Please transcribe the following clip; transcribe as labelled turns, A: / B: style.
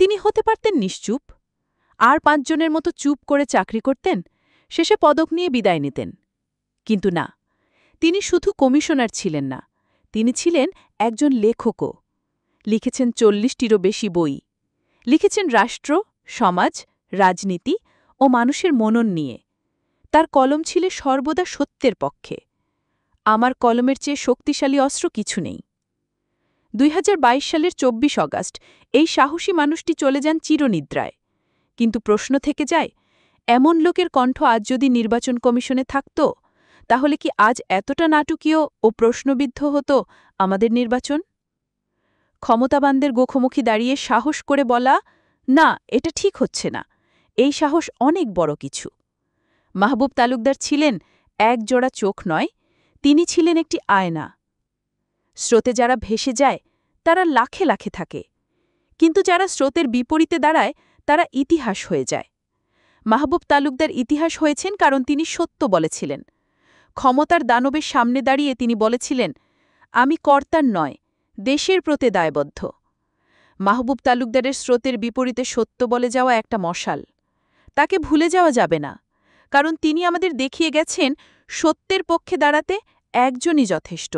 A: তিনি হতে পারতেন নিশ্চুপ, আর ৫ জনের মতো চুপ করে চাকরি করতেন, শেষে পদক নিয়ে বিদায় নিতেন। কিন্তু না, তিনি শুধু কমিশনার ছিলেন না, তিনি ছিলেন একজন লেখকও। লিখেছেন ৪০টিরও বেশি বই। লিখেছেন রাষ্ট্র, সমাজ, রাজনীতি ও মানুষের মনন নিয়ে। তার কলম ছিল সর্বদা সত্যের পক্ষে। আমার কলমের চেয়ে শক্তিশালী অস্ত্র কিছু নেই। ২০২২ সালের ২৪ অগাস্ট এই সাহসী মানুষটি চলে যান চিরনিদ্রায়। কিন্তু প্রশ্ন থেকে যায়, এমন লোকের কণ্ঠ আজ যদি নির্বাচন কমিশনে থাকত, তাহলে কি আজ এতটা নাটকীয় ও প্রশ্নবিদ্ধ হতো আমাদের নির্বাচন? ক্ষমতাবানদের মুখোমুখি দাঁড়িয়ে সাহস করে বলা, না, এটা ঠিক হচ্ছে না, এই সাহস অনেক বড় কিছু। মাহবুব তালুকদার ছিলেন এক জোড়া চোখ নয়, তিনি ছিলেন একটি আয়না। স্রোতে যারা ভেসে যায় তারা লাখে লাখে থাকে, কিন্তু যারা স্রোতের বিপরীতে দাঁড়ায় তারা ইতিহাস হয়ে যায়। মাহবুব তালুকদার ইতিহাস হয়েছেন কারণ তিনি সত্য বলেছিলেন। ক্ষমতার দানবের সামনে দাঁড়িয়ে তিনি বলেছিলেন, আমি কর্তার নয়, দেশের প্রতি দায়বদ্ধ। মাহবুব তালুকদারের স্রোতের বিপরীতে সত্য বলে যাওয়া একটা মশাল। তাকে ভুলে যাওয়া যাবে না, কারণ তিনি আমাদের দেখিয়ে গেছেন সত্যের পক্ষে দাঁড়াতে একজনই যথেষ্ট।